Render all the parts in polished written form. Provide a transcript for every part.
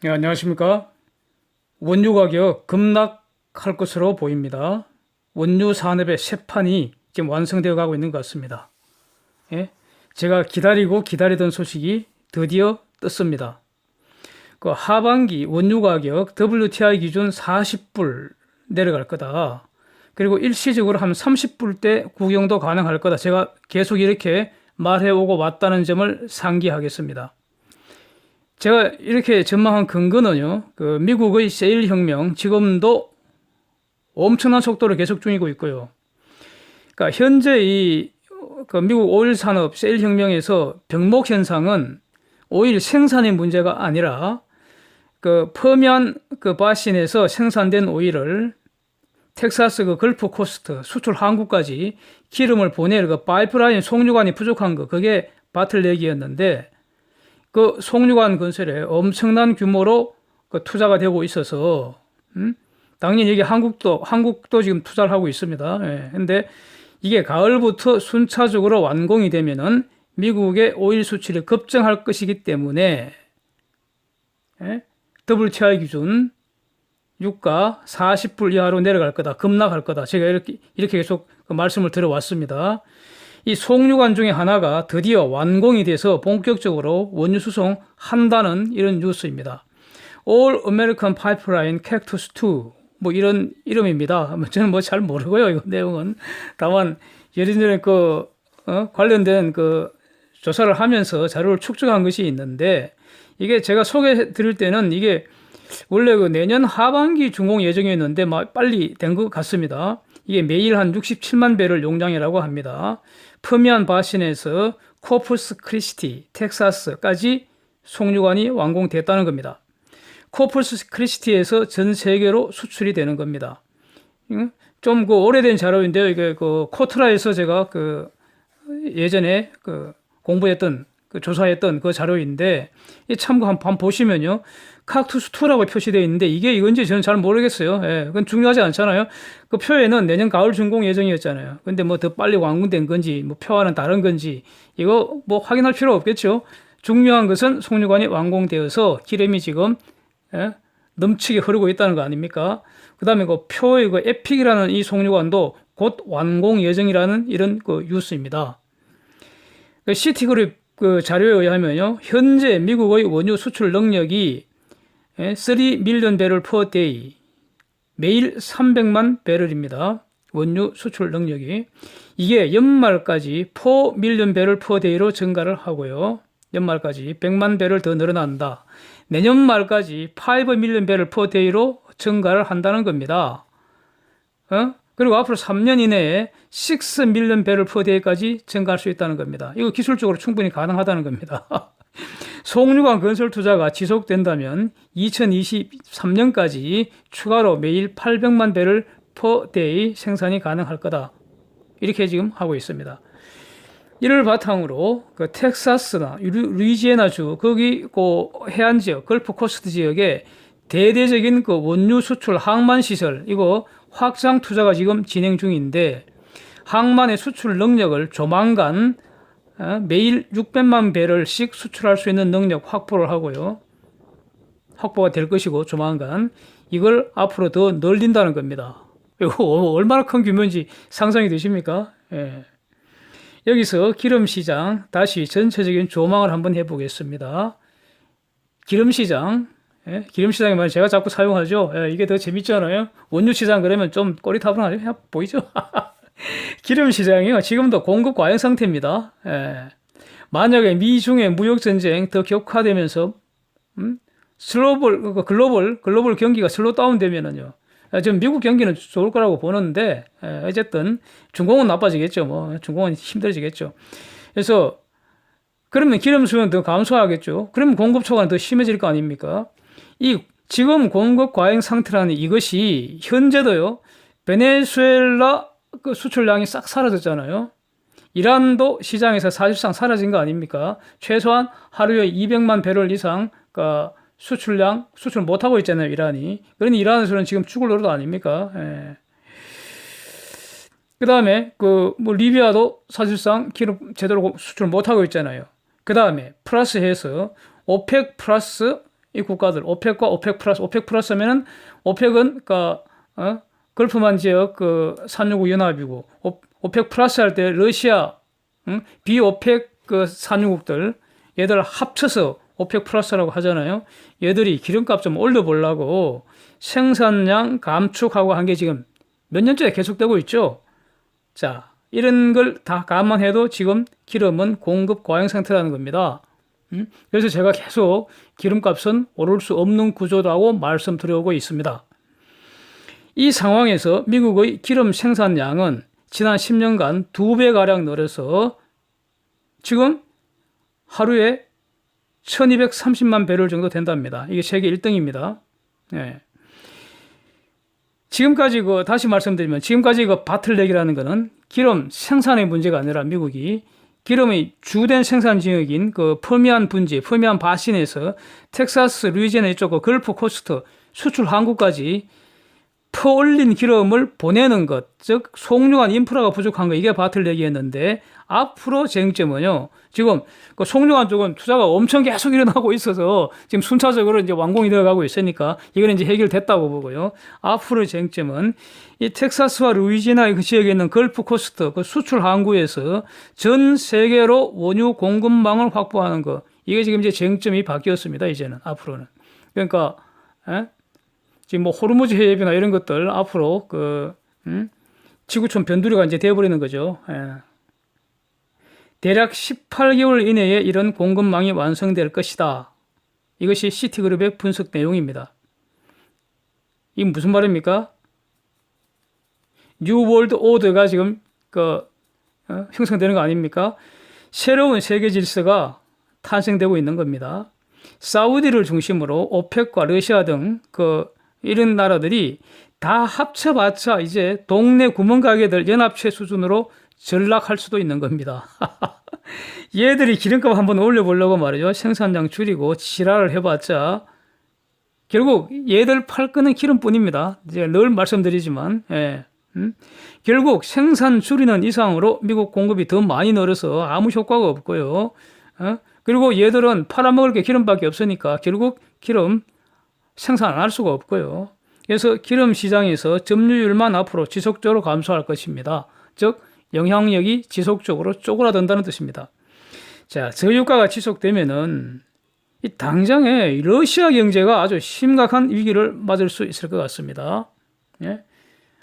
네, 안녕하십니까. 원유 가격 급락할 것으로 보입니다. 원유 산업의 새판이 지금 완성되어 가고 있는 것 같습니다. 예? 제가 기다리던 소식이 드디어 떴습니다. 그 하반기 원유 가격 WTI 기준 40불 내려갈 거다. 그리고 일시적으로 한 30불대 구경도 가능할 거다. 제가 계속 이렇게 말해오고 왔다는 점을 상기하겠습니다. 제가 이렇게 전망한 근거는요, 그 미국의 세일 혁명 지금도 엄청난 속도로 계속 중이고 있고요. 그러니까 현재 그 미국 오일 산업 세일 혁명에서 병목 현상은 오일 생산의 문제가 아니라 그 퍼미안 그 바신에서 생산된 오일을 텍사스 그 걸프 코스트 수출 한국까지 기름을 보낼 그 파이프라인 송유관이 부족한 거, 그게 바틀렉이었는데, 그 송유관 건설에 엄청난 규모로 그 투자가 되고 있어서, 당연히 여기 한국도 지금 투자를 하고 있습니다. 예. 근데 이게 가을부터 순차적으로 완공이 되면은 미국의 오일 수출이 급증할 것이기 때문에, 예? WTI 기준 유가 40불 이하로 내려갈 거다, 급락할 거다. 제가 이렇게 계속 그 말씀을 드려왔습니다. 이 송유관 중에 하나가 드디어 완공이 돼서 본격적으로 원유 수송한다는 이런 뉴스입니다. All American Pipeline Cactus 2, 뭐 이런 이름입니다. 저는 뭐 잘 모르고요, 이 내용은. 다만 예전에 관련된 그 조사를 하면서 자료를 축적한 것이 있는데, 이게 제가 소개해 드릴 때는 이게 원래 그 내년 하반기 준공 예정이었는데 빨리 된 것 같습니다. 이게 매일 한 67만 배럴 용량이라고 합니다. 퍼미안 바신에서 코퍼스 크리스티, 텍사스까지 송유관이 완공됐다는 겁니다. 코퍼스 크리스티에서 전 세계로 수출이 되는 겁니다. 좀 오래된 자료인데요. 이게 그 코트라에서 제가 예전에 공부했던 조사했던 그 자료인데, 이 참고 한번 보시면요, 칵투스2라고 표시되어 있는데 이게 이건지 저는 잘 모르겠어요. 예, 그건 중요하지 않잖아요. 그 표에는 내년 가을 준공 예정이었잖아요. 근데 뭐 더 빨리 완공된 건지, 뭐 표와는 다른 건지, 이거 뭐 확인할 필요 없겠죠. 중요한 것은 송유관이 완공되어서 기름이 지금 넘치게 흐르고 있다는 거 아닙니까? 그 다음에 그 표의 그 에픽이라는 이 송유관도 곧 완공 예정이라는 이런 뉴스입니다. 시티그룹 그 자료에 의하면요, 현재 미국의 원유 수출 능력이 3밀리언 배럴 per day, 매일 300만 배럴입니다. 원유 수출 능력이. 이게 연말까지 4밀리언 배럴 per day로 증가를 하고요. 연말까지 100만 배럴 더 늘어난다. 내년 말까지 5밀리언 배럴 per day로 증가를 한다는 겁니다. 그리고 앞으로 3년 이내에 6밀리언 배럴 per day까지 증가할 수 있다는 겁니다. 이거 기술적으로 충분히 가능하다는 겁니다. 송유관 건설 투자가 지속된다면 2023년까지 추가로 매일 800만 배럴 per day 생산이 가능할 거다. 이렇게 지금 하고 있습니다. 이를 바탕으로 그 텍사스나 루이지애나주 거기 그 해안 지역, 걸프 코스트 지역에 대대적인 그 원유 수출 항만 시설, 이거 확장 투자가 지금 진행 중인데, 항만의 수출 능력을 조만간 매일 600만 배럴씩 수출할 수 있는 능력 확보를 하고요. 확보가 될 것이고, 조만간 이걸 앞으로 더 늘린다는 겁니다. 이거 얼마나 큰 규모인지 상상이 되십니까? 예. 여기서 기름시장 다시 전체적인 조망을 한번 해보겠습니다. 기름시장, 기름시장이 말 제가 자꾸 사용하죠. 이게 더 재밌잖아요. 원유시장 그러면 좀 꼬리타분하죠. 보이죠? 기름시장이요, 지금도 공급 과잉 상태입니다. 만약에 미중의 무역전쟁 더 격화되면서 글로벌 경기가 슬로우 다운 되면은요, 지금 미국 경기는 좋을 거라고 보는데, 어쨌든 중공은 나빠지겠죠. 뭐 중공은 힘들어지겠죠. 그래서 그러면 기름 수요는 더 감소하겠죠. 그러면 공급 초과는 더 심해질 거 아닙니까? 이 지금 공급 과잉 상태라는 이것이 현재도요, 베네수엘라 그 수출량이 싹 사라졌잖아요. 이란도 시장에서 사실상 사라진 거 아닙니까? 최소한 하루에 200만 배럴 이상 수출 못하고 있잖아요, 이란이. 그러니 이란에서는 지금 죽을 노릇 아닙니까? 그 다음에 리비아도 사실상 기름 제대로 수출 못하고 있잖아요. 그 다음에 플러스 해서 오펙 플러스 이 국가들 오펙과 오펙 플러스면은 오펙은 그러니까 걸프만 지역 그 산유국 연합이고 오펙 플러스 할 때 러시아, 비오펙 그 산유국들 얘들 합쳐서 오펙 플러스라고 하잖아요. 얘들이 기름값 좀 올려보려고 생산량 감축하고 한 게 지금 몇 년째 계속되고 있죠. 자, 이런 걸 다 감안해도 지금 기름은 공급 과잉 상태라는 겁니다. 그래서 제가 계속 기름값은 오를 수 없는 구조라고 말씀드려오고 있습니다. 이 상황에서 미국의 기름 생산량은 지난 10년간 2배가량 늘어서 지금 하루에 1230만 배럴 정도 된답니다. 이게 세계 1등입니다. 예. 지금까지 다시 말씀드리면 지금까지 바틀넥이라는 거는 기름 생산의 문제가 아니라 미국이 기름의 주된 생산 지역인 퍼미안 분지, 퍼미안 바신에서 텍사스, 루이지애나 이쪽 걸프 코스트 수출 항구까지 퍼올린 기름을 보내는 것, 즉 송유관 인프라가 부족한 거, 이게 바틀넥이었는데 앞으로 쟁점은요. 지금 송유관 쪽은 투자가 엄청 계속 일어나고 있어서 지금 순차적으로 이제 완공이 되어가고 있으니까 이거는 이제 해결됐다고 보고요. 앞으로 쟁점은 이 텍사스와 루이지애나 그 지역에 있는 걸프 코스트 그 수출 항구에서 전 세계로 원유 공급망을 확보하는 거, 이게 지금 이제 쟁점이 바뀌었습니다. 이제는 앞으로는. 그러니까 지금 호르무즈 해협이나 이런 것들 앞으로 지구촌 변두리가 이제 되어버리는 거죠. 대략 18개월 이내에 이런 공급망이 완성될 것이다. 이것이 시티그룹의 분석 내용입니다. 이게 무슨 말입니까? 뉴 월드 오더가 지금 형성되는 거 아닙니까? 새로운 세계 질서가 탄생되고 있는 겁니다. 사우디를 중심으로 오펙과 러시아 등 이런 나라들이 다 합쳐봤자 이제 동네 구멍가게들 연합체 수준으로 전락할 수도 있는 겁니다. 얘들이 기름값 한번 올려보려고 말이죠. 생산량 줄이고 지랄을 해봤자 결국 얘들 팔 거는 기름뿐입니다. 이제 늘 말씀드리지만 결국 생산 줄이는 이상으로 미국 공급이 더 많이 늘어서 아무 효과가 없고요. 그리고 얘들은 팔아먹을 게 기름밖에 없으니까 결국 기름 생산 안 할 수가 없고요. 그래서 기름 시장에서 점유율만 앞으로 지속적으로 감소할 것입니다. 즉 영향력이 지속적으로 쪼그라든다는 뜻입니다. 자, 저유가가 지속되면은 이 당장에 러시아 경제가 아주 심각한 위기를 맞을 수 있을 것 같습니다. 예?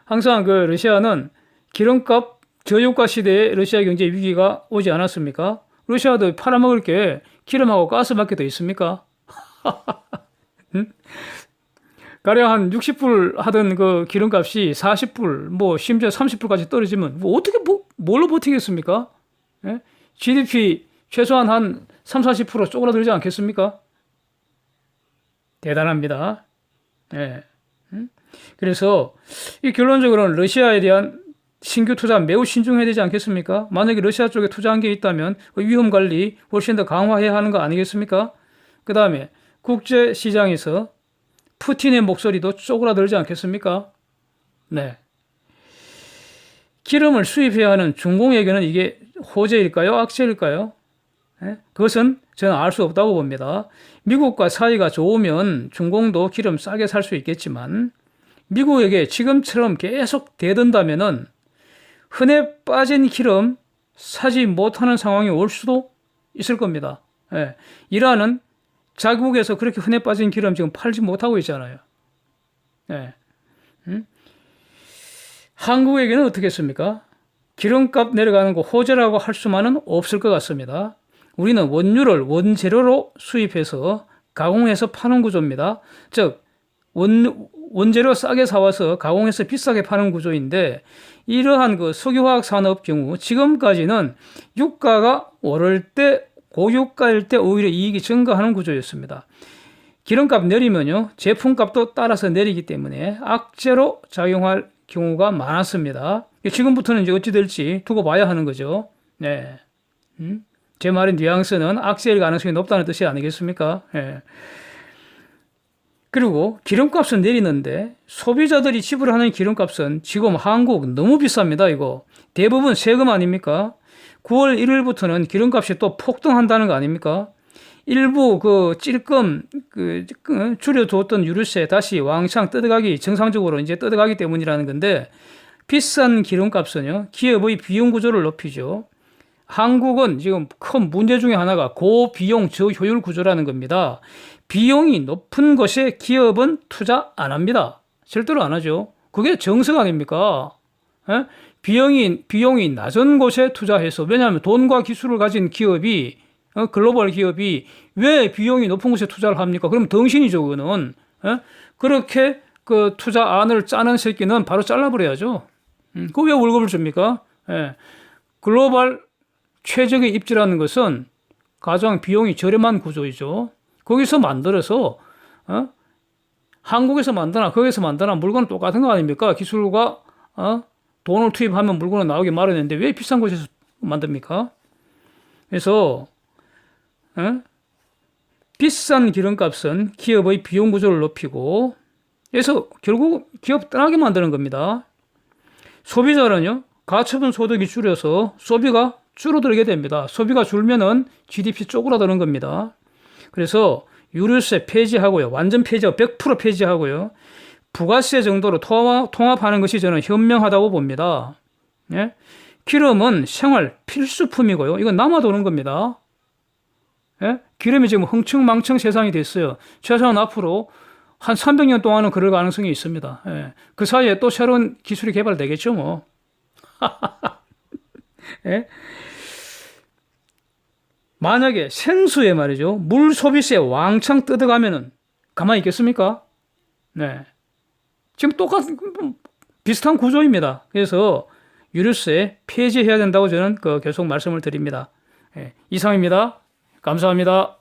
항상 러시아는 기름값 저유가 시대에 러시아 경제 위기가 오지 않았습니까? 러시아도 팔아먹을 게 기름하고 가스밖에 더 있습니까? 가령 한 60불 하던 기름값이 40불, 심지어 30불까지 떨어지면 어떻게 뭘로 버티겠습니까? 예? GDP 최소한 한 30-40% 쪼그라들지 않겠습니까? 대단합니다. 예. 그래서 이 결론적으로는 러시아에 대한 신규 투자 매우 신중해야 되지 않겠습니까? 만약에 러시아 쪽에 투자한 게 있다면 위험 관리 훨씬 더 강화해야 하는 거 아니겠습니까? 그 다음에 국제 시장에서 푸틴의 목소리도 쪼그라들지 않겠습니까? 네. 기름을 수입해야 하는 중공에게는 이게 호재일까요? 악재일까요? 네? 그것은 저는 알 수 없다고 봅니다. 미국과 사이가 좋으면 중공도 기름 싸게 살 수 있겠지만 미국에게 지금처럼 계속 대든다면은 흔해 빠진 기름 사지 못하는 상황이 올 수도 있을 겁니다. 네. 이란은 자국에서 그렇게 흔해 빠진 기름 지금 팔지 못하고 있잖아요. 네. 한국에게는 어떻겠습니까? 기름값 내려가는 거 호재라고 할 수만은 없을 것 같습니다. 우리는 원유를 원재료로 수입해서 가공해서 파는 구조입니다. 즉 원재료 싸게 사와서 가공해서 비싸게 파는 구조인데 이러한 석유화학 산업 경우 지금까지는 유가가 오를 때 고유가일 때 오히려 이익이 증가하는 구조였습니다. 기름값 내리면요 제품값도 따라서 내리기 때문에 악재로 작용할 경우가 많았습니다. 지금부터는 이제 어찌 될지 두고 봐야 하는 거죠. 네. 제 말의 뉘앙스는 악재일 가능성이 높다는 뜻이 아니겠습니까? 네. 그리고 기름값은 내리는데 소비자들이 지불하는 기름값은 지금 한국 너무 비쌉니다. 이거 대부분 세금 아닙니까? 9월 1일부터는 기름값이 또 폭등한다는 거 아닙니까? 일부 그 찔끔 줄여두었던 유류세 다시 왕창 뜯어가기 정상적으로 이제 뜯어가기 때문이라는 건데 비싼 기름값은요 기업의 비용 구조를 높이죠. 한국은 지금 큰 문제 중에 하나가 고비용 저효율 구조라는 겁니다. 비용이 높은 것에 기업은 투자 안 합니다. 절대로 안 하죠. 그게 정석 아닙니까? 예? 비용이 낮은 곳에 투자해서 왜냐하면 돈과 기술을 가진 기업이 글로벌 기업이 왜 비용이 높은 곳에 투자를 합니까? 그럼 덩신이죠, 그거는. 예? 그렇게 그 투자안을 짜는 새끼는 바로 잘라버려야죠. 그 왜 월급을 줍니까? 예. 글로벌 최적의 입지라는 것은 가장 비용이 저렴한 구조이죠. 거기서 만들어서 한국에서 만드나 거기서 만드나 물건은 똑같은 거 아닙니까? 기술과 돈을 투입하면 물건은 나오기 마련인데 왜 비싼 곳에서 만듭니까? 그래서 비싼 기름값은 기업의 비용 구조를 높이고 그래서 결국 기업 떠나게 만드는 겁니다. 소비자는요 가처분 소득이 줄여서 소비가 줄어들게 됩니다. 소비가 줄면은 GDP 쪼그라드는 겁니다. 그래서 유류세 폐지하고요. 완전 폐지하고 100% 폐지하고요. 부가세 정도로 통합하는 것이 저는 현명하다고 봅니다. 예? 기름은 생활 필수품이고요. 이건 남아도는 겁니다. 예? 기름이 지금 흥청망청 세상이 됐어요. 최소한 앞으로 한 300년 동안은 그럴 가능성이 있습니다. 예. 그 사이에 또 새로운 기술이 개발되겠죠, 뭐. 예? 만약에 생수에 말이죠. 물 소비세 왕창 뜯어가면은 가만히 있겠습니까? 네. 지금 똑같은, 비슷한 구조입니다. 그래서 유류세 폐지해야 된다고 저는 계속 말씀을 드립니다. 예. 이상입니다. 감사합니다.